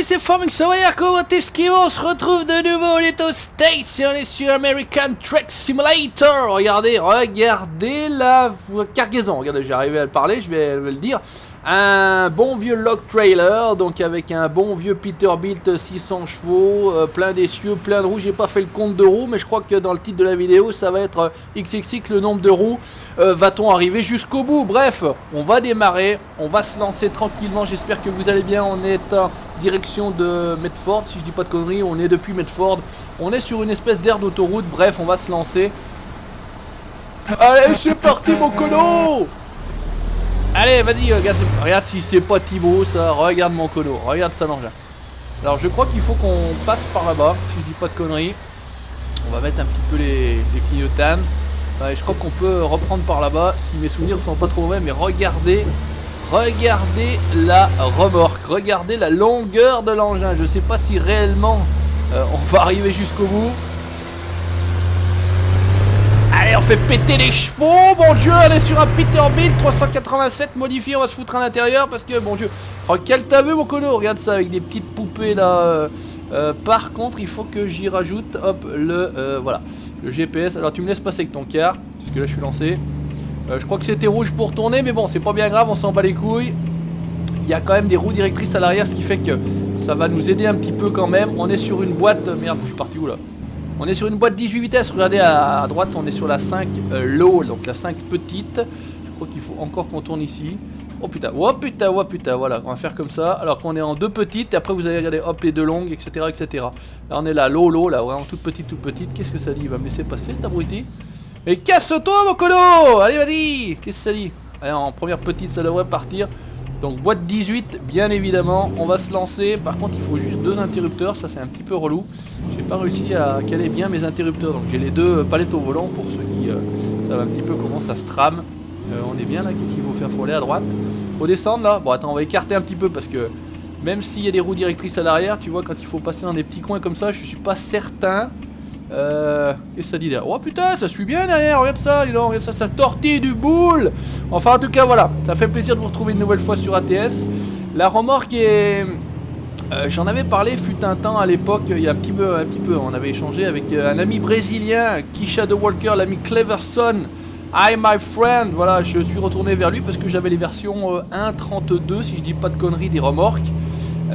c'est Forming Sawyer, comment est-ce qu'il va? On se retrouve de nouveau, on est aux States et on est sur American Truck Simulator. Regardez la cargaison, regardez, j'ai arrivé à le parler, je vais le dire. Un bon vieux log trailer, donc avec un bon vieux Peterbilt 600 chevaux, plein d'essieux, plein de roues. J'ai pas fait le compte de roues, mais je crois que dans le titre de la vidéo, ça va être XXX le nombre de roues. Va-t-on arriver jusqu'au bout? Bref, on va démarrer, on va se lancer tranquillement. J'espère que vous allez bien. On est en direction de Medford, si je dis pas de conneries. On est depuis Medford. On est sur une espèce d'aire d'autoroute. Bref, on va se lancer. Allez, c'est parti, mon colo! Allez, vas-y, regarde si c'est pas Thibaut, ça. Regarde mon colo, regarde ça l'engin. Alors, je crois qu'il faut qu'on passe par là-bas, si je dis pas de conneries. On va mettre un petit peu les clignotanes. Ouais, je crois qu'on peut reprendre par là-bas, si mes souvenirs ne sont pas trop mauvais. Mais regardez la remorque. Regardez la longueur de l'engin. Je sais pas si réellement on va arriver jusqu'au bout. Allez, on fait péter les chevaux, mon Dieu, on est sur un Peterbilt 387 modifié, on va se foutre à l'intérieur parce que, mon Dieu, quel t'as vu mon colo, regarde ça avec des petites poupées là. Par contre, il faut que j'y rajoute, hop, voilà, le GPS. Alors tu me laisses passer avec ton car, puisque là je suis lancé. Je crois que c'était rouge pour tourner, mais bon, c'est pas bien grave, on s'en bat les couilles. Il y a quand même des roues directrices à l'arrière, ce qui fait que ça va nous aider un petit peu quand même. On est sur une boîte, merde, je suis parti où là? On est sur une boîte 18 vitesses, regardez à droite, on est sur la 5 low, donc la 5 petite. Je crois qu'il faut encore qu'on tourne ici. Oh putain, voilà, on va faire comme ça. Alors qu'on est en deux petites, et après vous allez regarder, hop, les deux longues, etc. Là on est là, low, là, vraiment toute petite. Qu'est-ce que ça dit? Il va me laisser passer cet abruti. Mais casse-toi mon colo! Allez, vas-y! Qu'est-ce que ça dit? Allez, en première petite, ça devrait partir. Donc boîte 18, bien évidemment, on va se lancer. Par contre, il faut juste deux interrupteurs, ça c'est un petit peu relou. J'ai pas réussi à caler bien mes interrupteurs, donc j'ai les deux palettes au volant pour ceux qui savent un petit peu comment ça se trame. On est bien là, qu'est-ce qu'il faut faire? Faut aller à droite, faut descendre là. Bon attends, on va écarter un petit peu parce que même s'il y a des roues directrices à l'arrière, tu vois, quand il faut passer dans des petits coins comme ça, je suis pas certain. Qu'est-ce que ça dit derrière? Oh putain, ça suit bien derrière, regarde ça, regarde ça, ça tortille du boule. Enfin, en tout cas, voilà, ça fait plaisir de vous retrouver une nouvelle fois sur ATS. La remorque est... j'en avais parlé fut un temps à l'époque, il y a un petit peu, on avait échangé avec un ami brésilien, Kisha de Walker, l'ami Cleverson. Hi my friend, voilà, je suis retourné vers lui parce que j'avais les versions 1.32, si je dis pas de conneries, des remorques.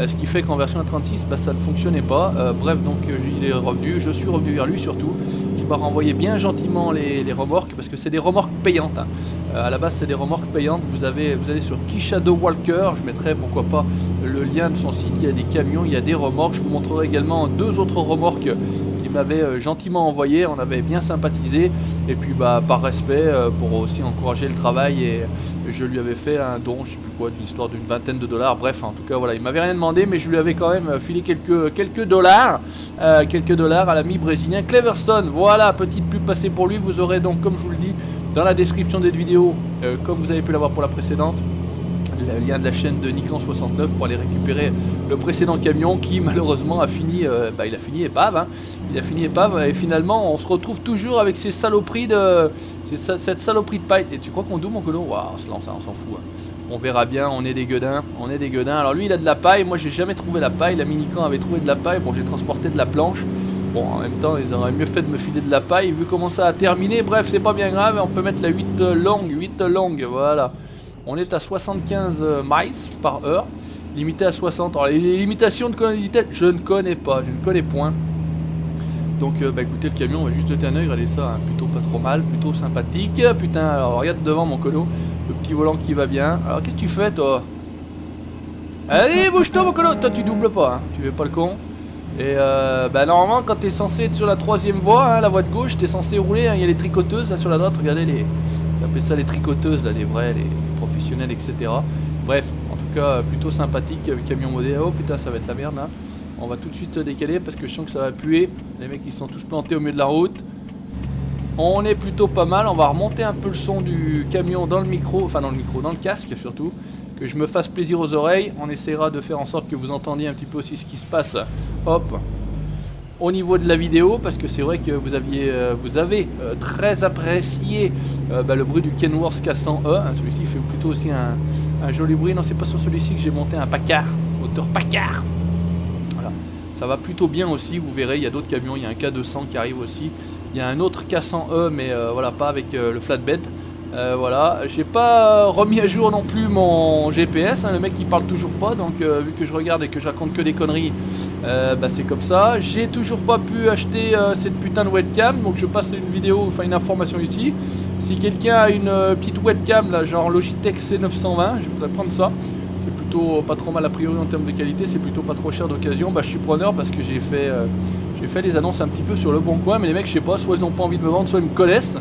Ce qui fait qu'en version 1.36, bah, ça ne fonctionnait pas. Bref, donc il est revenu, je suis revenu vers lui surtout. Il m'a renvoyé bien gentiment les remorques parce que c'est des remorques payantes. Hein. À la base, c'est des remorques payantes. Vous allez sur Kisha de Walker. Je mettrai pourquoi pas le lien de son site. Il y a des camions, il y a des remorques. Je vous montrerai également deux autres remorques qu'il m'avait gentiment envoyé. On avait bien sympathisé. Et puis bah, par respect, pour aussi encourager le travail, et je lui avais fait un don, je sais plus quoi, d'une histoire d'une vingtaine de dollars. Bref, en tout cas voilà, il m'avait rien demandé, mais je lui avais quand même filé quelques dollars à l'ami brésilien Cleverson. Voilà, petite pub passée pour lui. Vous aurez donc, comme je vous le dis, dans la description de cette vidéo, comme vous avez pu l'avoir pour la précédente, le lien de la chaîne de Nikan69 pour aller récupérer le précédent camion qui malheureusement a fini, il a fini épave, hein. Il a fini épave et finalement on se retrouve toujours avec ces saloperies cette saloperie de paille. Et tu crois qu'on double mon colo? Waouh, on se lance, hein, on s'en fout. Hein. On verra bien, on est des gueudins. Alors lui il a de la paille, moi j'ai jamais trouvé la paille, la Minican avait trouvé de la paille, bon j'ai transporté de la planche. Bon, en même temps, ils auraient mieux fait de me filer de la paille vu comment ça a terminé. Bref, c'est pas bien grave, on peut mettre la 8 longue, voilà. On est à 75 miles par heure, limité à 60. Alors les limitations de conduite, je ne connais point. Donc écoutez, le camion, on va juste jeter un oeil, regardez ça, hein, plutôt pas trop mal, plutôt sympathique. Putain, alors regarde devant mon colo, le petit volant qui va bien. Alors qu'est-ce que tu fais toi? Allez, bouge-toi mon colo, toi tu doubles pas, hein, tu fais pas le con. Et normalement quand t'es censé être sur la troisième voie, hein, la voie de gauche, t'es censé rouler, hein, il y a les tricoteuses là sur la droite, regardez ça s'appelle ça les tricoteuses là, les vrais, les professionnels, etc. Bref, en tout cas plutôt sympathique, camion modé. Oh putain, ça va être la merde là. On va tout de suite décaler parce que je sens que ça va puer. Les mecs ils sont tous plantés au milieu de la route. On est plutôt pas mal, on va remonter un peu le son du camion dans le micro, dans le casque surtout. Que je me fasse plaisir aux oreilles. On essaiera de faire en sorte que vous entendiez un petit peu aussi ce qui se passe. Hop, au niveau de la vidéo, parce que c'est vrai que vous avez très apprécié le bruit du Kenworth K100E. Hein, celui-ci fait plutôt aussi un joli bruit. Non, c'est pas sur celui-ci que j'ai monté un Packard, moteur Packard. Ça va plutôt bien aussi, vous verrez, il y a d'autres camions, il y a un K200 qui arrive aussi. Il y a un autre K100E, mais voilà, pas avec le flatbed. Voilà, j'ai pas remis à jour non plus mon GPS, hein, le mec il parle toujours pas, donc vu que je regarde et que je raconte que des conneries, bah c'est comme ça. J'ai toujours pas pu acheter cette putain de webcam, donc je passe une vidéo, enfin une information ici. Si quelqu'un a une petite webcam là, genre Logitech C920, je voudrais prendre ça. C'est plutôt pas trop mal a priori en termes de qualité, c'est plutôt pas trop cher d'occasion. Bah je suis preneur parce que j'ai fait les annonces un petit peu sur le bon coin, mais les mecs je sais pas, soit ils ont pas envie de me vendre, soit ils me connaissent.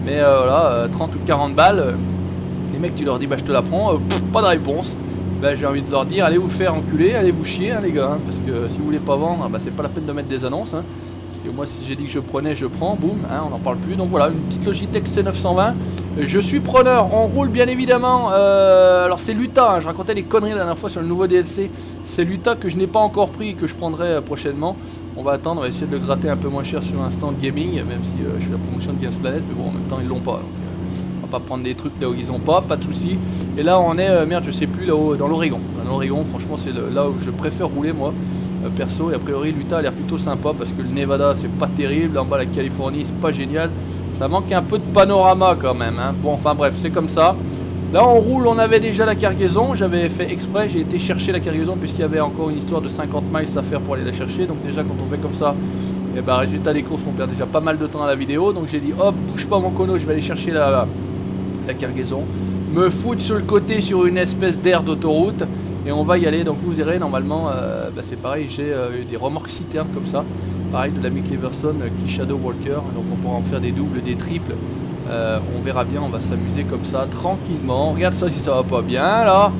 Mais voilà, 30 ou 40 balles, les mecs tu leur dis bah je te la prends, pas de réponse. Bah j'ai envie de leur dire allez vous faire enculer, allez vous chier hein, les gars, hein, parce que si vous voulez pas vendre, bah c'est pas la peine de mettre des annonces. Hein, parce que moi si j'ai dit que je prenais, je prends, boum, hein, on n'en parle plus. Donc voilà, une petite Logitech C920. Je suis preneur, on roule bien évidemment. Alors c'est l'Utah, hein, je racontais des conneries la dernière fois sur le nouveau DLC. C'est l'Utah que je n'ai pas encore pris et que je prendrai prochainement. On va attendre, on va essayer de le gratter un peu moins cher sur un stand gaming, même si je fais la promotion de Games Planet, mais bon en même temps ils l'ont pas. Donc, on va pas prendre des trucs là où ils ont pas de soucis. Et là on est, merde je sais plus, là-haut dans l'Oregon. Dans l'Oregon franchement c'est là où je préfère rouler moi, perso. Et a priori l'Utah a l'air plutôt sympa parce que le Nevada c'est pas terrible, en bas la Californie c'est pas génial. Ça manque un peu de panorama quand même, hein. Bon enfin bref c'est comme ça. Là on roule, on avait déjà la cargaison, j'avais fait exprès, j'ai été chercher la cargaison puisqu'il y avait encore une histoire de 50 miles à faire pour aller la chercher. Donc déjà quand on fait comme ça, et bah résultat des courses on perd déjà pas mal de temps à la vidéo. Donc j'ai dit hop, bouge pas mon cono, je vais aller chercher la cargaison, me foutre sur le côté sur une espèce d'aire d'autoroute et on va y aller. Donc vous verrez normalement, bah c'est pareil, j'ai des remorques citernes comme ça, pareil de la Mick Leverson qui Shadow Walker, donc on pourra en faire des doubles, des triples. On verra bien, on va s'amuser comme ça, tranquillement. Regarde ça si ça va pas bien là.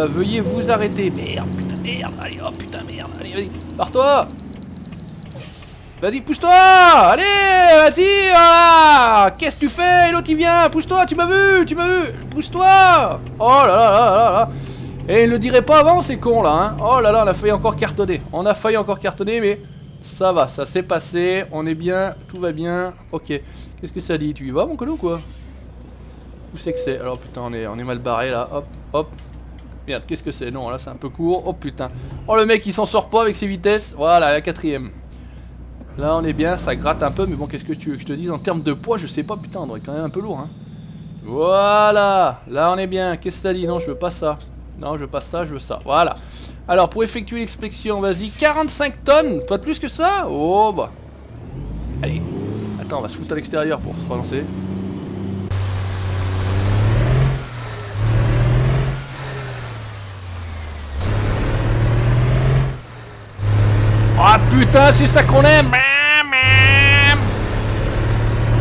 Veuillez vous arrêter. Merde, putain, merde. Allez, oh putain, merde. Allez, vas-y, pars-toi. Vas-y, pousse-toi. Allez, vas-y. Ah, qu'est-ce que tu fais? L'autre il vient. Pousse-toi, tu m'as vu. Pousse-toi. Oh là là là là là. Et il le dirait pas avant, c'est con là. Hein. Oh là là, on a failli encore cartonner. Mais. Ça va, ça s'est passé, on est bien, tout va bien, ok. Qu'est-ce que ça dit? Tu y vas mon colo ou quoi? Où c'est que c'est? Alors putain, on est mal barré là, hop, hop. Merde, qu'est-ce que c'est? Non, là c'est un peu court, oh putain. Oh le mec il s'en sort pas avec ses vitesses, voilà, la 4ème. Là on est bien, ça gratte un peu, mais bon qu'est-ce que tu veux que je te dise? En termes de poids, je sais pas, putain, on doit être quand même un peu lourd hein. Voilà, là on est bien, qu'est-ce que ça dit? Non, je veux pas ça. Non, je veux pas ça, je veux ça. Voilà. Alors, pour effectuer l'expédition, vas-y. 45 tonnes. Pas plus que ça? Oh, bah. Allez. Attends, on va se foutre à l'extérieur pour se relancer. Oh, putain, c'est ça qu'on aime.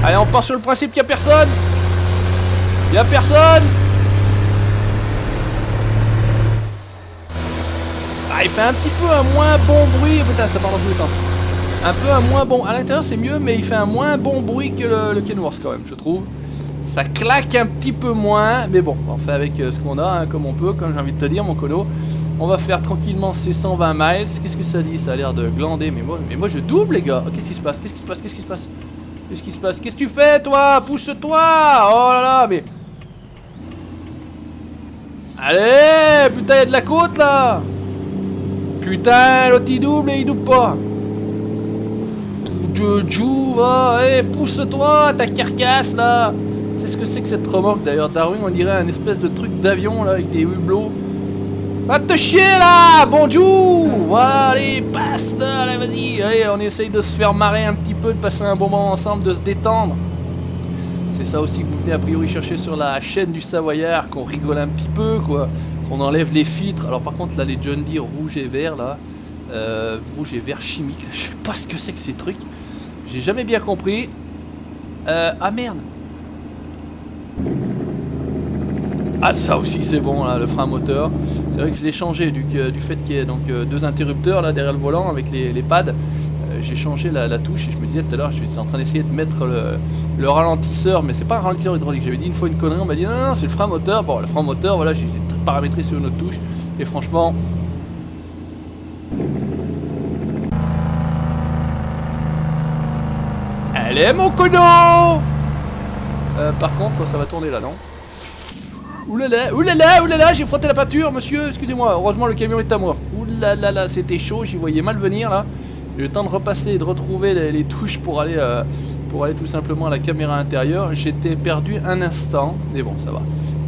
Allez, on part sur le principe qu'il n'y a personne. Il n'y a personne. Ah, il fait un petit peu un moins bon bruit. Putain, ça part dans tous les sens. Un peu un moins bon. À l'intérieur, c'est mieux, mais il fait un moins bon bruit que le Kenworth quand même, je trouve. Ça claque un petit peu moins. Mais bon, on fait avec ce qu'on a, hein, comme on peut, comme j'ai envie de te dire, mon colo. On va faire tranquillement ces 120 miles. Qu'est-ce que ça dit? Ça a l'air de glander. Mais moi, je double, les gars. Oh, qu'est-ce qui se passe? Qu'est-ce que tu fais, toi? Pousse-toi. Oh là là, mais. Allez, putain, il y a de la côte, là. Putain, l'autre il double et il double pas. Joujou, va, hey, pousse-toi, ta carcasse là. Tu sais ce que c'est que cette remorque d'ailleurs, Darwin? On dirait un espèce de truc d'avion là avec des hublots. Va te chier là, bonjour. Voilà, allez, passe là, allez, vas-y. Allez, on essaye de se faire marrer un petit peu, de passer un bon moment ensemble, de se détendre. C'est ça aussi que vous venez a priori chercher sur la chaîne du Savoyard, qu'on rigole un petit peu quoi. On enlève les filtres. Alors par contre là les John Deere rouge et vert là, rouge et vert chimique, je sais pas ce que c'est que ces trucs. J'ai jamais bien compris. Ah merde. Ah ça aussi c'est bon là, le frein moteur. C'est vrai que je l'ai changé du fait qu'il y ait donc deux interrupteurs là derrière le volant avec les pads. J'ai changé la touche et je me disais tout à l'heure, je suis en train d'essayer de mettre le ralentisseur, mais c'est pas un ralentisseur hydraulique. J'avais dit une fois une connerie, on m'a dit non, c'est le frein moteur. Bon, le frein moteur, voilà, j'ai paramétré sur une autre touche et franchement. Allez, mon cono. Par contre, ça va tourner là, non? Oulala, oulala, oulala, j'ai frotté la peinture, monsieur, excusez-moi. Heureusement, le camion est à moi. Oulala, là, c'était chaud, j'y voyais mal venir, là. J'ai eu le temps de repasser et de retrouver les touches pour aller tout simplement à la caméra intérieure. J'étais perdu un instant, mais bon, ça va.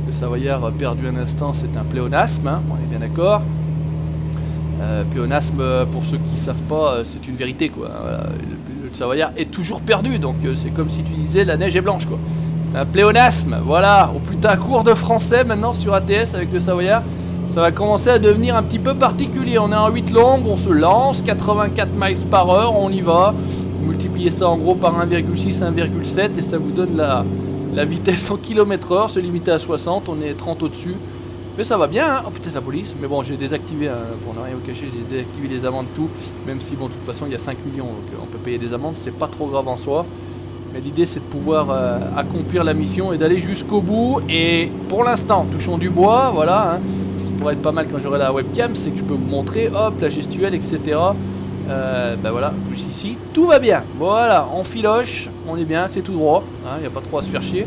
Le Savoyard perdu un instant, c'est un pléonasme, hein, on est bien d'accord. Pléonasme, pour ceux qui ne savent pas, c'est une vérité, quoi. Voilà, le Savoyard est toujours perdu, donc c'est comme si tu disais la neige est blanche, quoi. C'est un pléonasme, voilà. Au plus t'as cours de français maintenant sur ATS avec le Savoyard, ça va commencer à devenir un petit peu particulier. On est en 8 longues, on se lance, 84 miles par heure, on y va. Multipliez ça en gros par 1,6, 1,7 et ça vous donne la vitesse en km/h. Se limiter à 60, on est 30 au-dessus. Mais ça va bien, hein. Oh putain, la police. Mais bon, j'ai désactivé, pour ne rien vous cacher, j'ai désactivé les amendes et tout. Même si, bon, de toute façon, il y a 5 millions, donc on peut payer des amendes, c'est pas trop grave en soi. Mais l'idée, c'est de pouvoir accomplir la mission et d'aller jusqu'au bout. Et pour l'instant, touchons du bois, voilà. Hein. Ce qui pourrait être pas mal quand j'aurai la webcam, c'est que je peux vous montrer, hop, la gestuelle, etc. Bah voilà, jusqu'ici, tout va bien. Voilà, on filoche, on est bien, c'est tout droit. Il n'y a pas trop à se faire chier.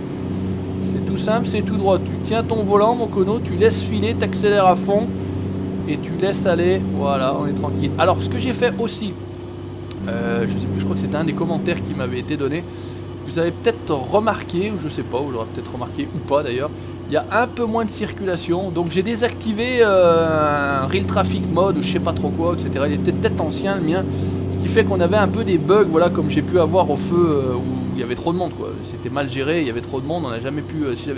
C'est tout simple, c'est tout droit. Tu tiens ton volant, mon cono, tu laisses filer, t'accélères à fond et tu laisses aller. Voilà, on est tranquille. Alors, ce que j'ai fait aussi, je sais plus, je crois que c'était un des commentaires qui m'avait été donné. Vous avez peut-être remarqué, ou je sais pas, vous l'aurez peut-être remarqué ou pas d'ailleurs, il y a un peu moins de circulation. Donc j'ai désactivé un Real Traffic Mode ou je sais pas trop quoi, etc. Il était peut-être ancien le mien, ce qui fait qu'on avait un peu des bugs, voilà, comme j'ai pu avoir au feu où il y avait trop de monde, quoi. C'était mal géré, il y avait trop de monde, on n'a jamais pu, si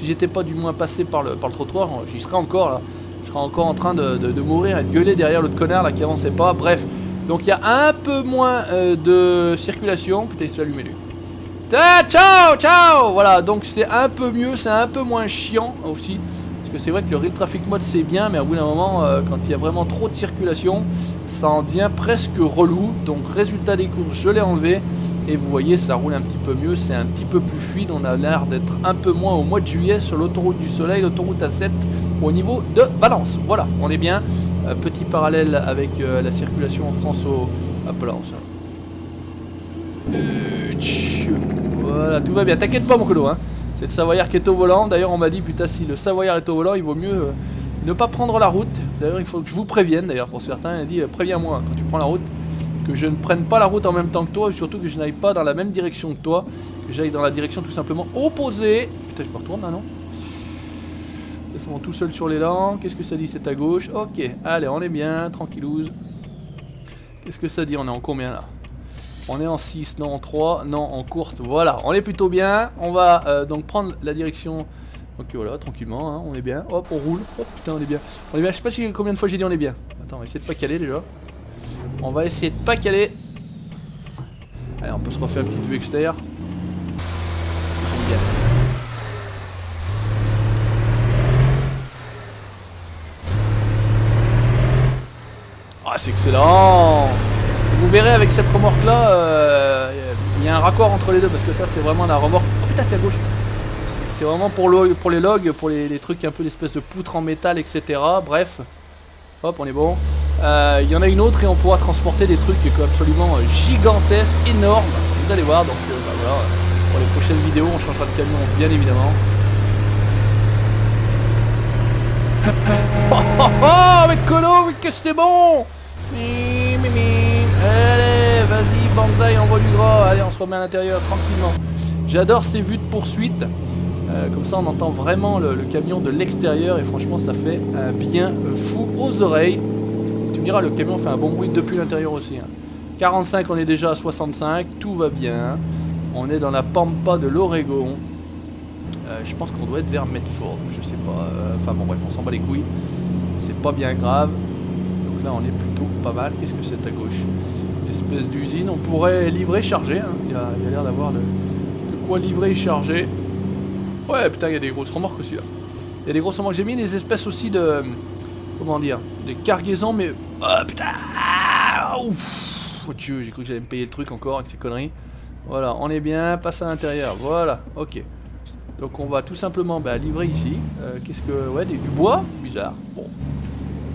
j'étais pas du moins passé par le trottoir, j'y serais encore là. Je serais encore en train de mourir et de gueuler derrière l'autre connard là qui avançait pas. Bref, donc il y a un peu moins de circulation. Putain, il se fait allumer lui. Ciao, ciao. Voilà, donc c'est un peu mieux, c'est un peu moins chiant aussi. Parce que c'est vrai que le Real Traffic Mode c'est bien, mais à bout d'un moment, quand il y a vraiment trop de circulation, ça en devient presque relou. Donc résultat des courses, je l'ai enlevé. Et vous voyez, ça roule un petit peu mieux, c'est un petit peu plus fluide. On a l'air d'être un peu moins au mois de juillet sur l'autoroute du Soleil, l'autoroute A7 au niveau de Valence. Voilà, on est bien. Petit parallèle avec la circulation en France au... Hop là, voilà, tout va bien. T'inquiète pas, mon colo, hein. C'est le Savoyard qui est au volant. D'ailleurs, on m'a dit, putain, si le Savoyard est au volant, il vaut mieux ne pas prendre la route. D'ailleurs, il faut que je vous prévienne. D'ailleurs, pour certains, il a dit, préviens-moi quand tu prends la route, que je ne prenne pas la route en même temps que toi, et surtout que je n'aille pas dans la même direction que toi, que j'aille dans la direction tout simplement opposée. Putain, je me retourne là, non? Laisse-moi tout seul sur l'élan. Qu'est-ce que ça dit? C'est à gauche. Ok, allez, on est bien, tranquillouse. Qu'est-ce que ça dit? On est en combien là? On est en 6, non en 3, non en courte. Voilà, on est plutôt bien. On va donc prendre la direction. Ok, voilà, tranquillement, hein, on est bien. Hop, on roule. Hop, putain, on est bien. On est bien. Je sais pas combien de fois j'ai dit on est bien. Attends, on va essayer de pas caler déjà. On va essayer de pas caler. Allez, on peut se refaire une petite vue extérieure. J'aime bien ça. Ah, c'est excellent. Vous verrez avec cette remorque là, il y a un raccord entre les deux parce que ça c'est vraiment la remorque. Oh putain, c'est à gauche. C'est vraiment pour les logs, pour les trucs un peu d'espèce de poutre en métal, etc. Bref, hop, on est bon. Il y en a une autre et on pourra transporter des trucs absolument gigantesques, énormes. Vous allez voir, donc bah, voilà, pour les prochaines vidéos on changera de camion bien évidemment. Oh oh oh, mais colo, mais que c'est bon. Allez, vas-y, banzai, envoie du gras. Allez, on se remet à l'intérieur tranquillement. J'adore ces vues de poursuite. Comme ça, on entend vraiment le camion de l'extérieur. Et franchement, ça fait un bien fou aux oreilles. Tu me diras, le camion fait un bon bruit depuis l'intérieur aussi. Hein. 45, on est déjà à 65. Tout va bien. On est dans la pampa de l'Oregon. Je pense qu'on doit être vers Medford. Je sais pas. Enfin bon, bref, on s'en bat les couilles. C'est pas bien grave. Là on est plutôt pas mal. Qu'est-ce que c'est à gauche? Une espèce d'usine. On pourrait livrer, charger, hein. Il y a l'air d'avoir de quoi livrer et charger. Ouais putain, il y a des grosses remorques aussi là. Il y a des grosses remorques. J'ai mis des espèces aussi de... Comment dire? Des cargaisons mais... Oh putain. Ouf. Oh Dieu, j'ai cru que j'allais me payer le truc encore avec ces conneries. Voilà, on est bien. Passe à l'intérieur. Voilà, ok. Donc on va tout simplement livrer ici. Qu'est-ce que... Ouais, du bois. Bizarre. Bon.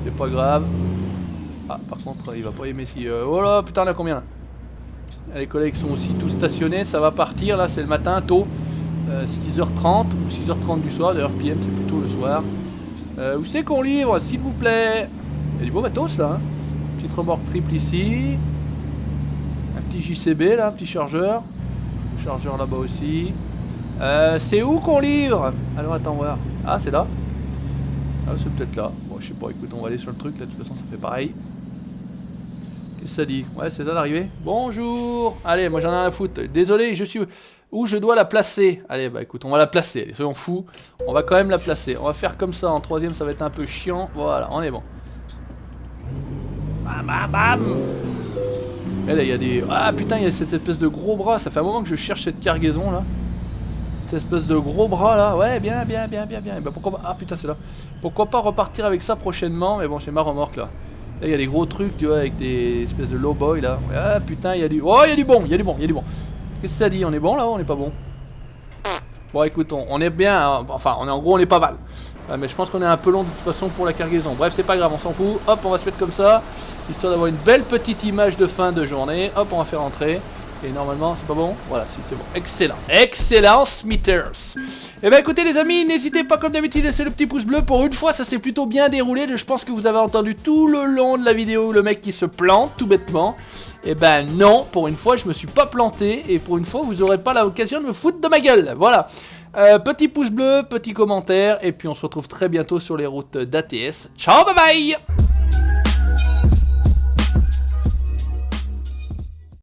C'est pas grave. Ah, par contre, il va pas aimer si... Oh là, putain, on a combien là? Les collègues sont aussi tous stationnés, ça va partir, là, c'est le matin, tôt. 6h30 ou 6h30 du soir. D'ailleurs, PM, c'est plutôt le soir. Où c'est qu'on livre, s'il vous plaît? Il y a du beau matos là. Hein. Petite remorque triple ici. Un petit JCB là, un petit chargeur. Chargeur là-bas aussi. C'est où qu'on livre? Alors attends voir. Ah, c'est là. Ah, c'est peut-être là. Bon, je sais pas, écoute, on va aller sur le truc là, de toute façon ça fait pareil. Qu'est-ce que ça dit? Ouais, c'est ça d'arriver. Bonjour. Allez, moi j'en ai rien à foutre. Désolé, je suis où je dois la placer. Allez, bah écoute, on va la placer. Allez, soyons fous. On va quand même la placer. On va faire comme ça. En troisième, ça va être un peu chiant. Voilà, on est bon. Bam, bam, bam. Et là, il y a des... Ah putain, il y a cette espèce de gros bras. Ça fait un moment que je cherche cette cargaison là. Cette espèce de gros bras là. Ouais, bien. Et bah pourquoi pas... Ah putain, c'est là. Pourquoi pas repartir avec ça prochainement. Mais bon, j'ai ma remorque là. Là, il y a des gros trucs, tu vois, avec des espèces de low boy là. Ah putain, il y a du... Oh, il y a du bon. Qu'est-ce que ça dit? On est bon là ou on est pas bon? Bon, écoute, on est bien. Hein. Enfin, en gros, on est pas mal. Mais je pense qu'on est un peu long de toute façon pour la cargaison. Bref, c'est pas grave, on s'en fout. Hop, on va se mettre comme ça. Histoire d'avoir une belle petite image de fin de journée. Hop, on va faire entrer. Et normalement, c'est pas bon? Voilà, si, c'est bon. Excellent. Excellent, Smithers. Et ben écoutez les amis, n'hésitez pas comme d'habitude à laisser le petit pouce bleu. Pour une fois, ça s'est plutôt bien déroulé. Je pense que vous avez entendu tout le long de la vidéo le mec qui se plante, tout bêtement. Et ben non, pour une fois, je me suis pas planté. Et pour une fois, vous aurez pas l'occasion de me foutre de ma gueule. Voilà. Petit pouce bleu, petit commentaire. Et puis on se retrouve très bientôt sur les routes d'ATS. Ciao, bye bye.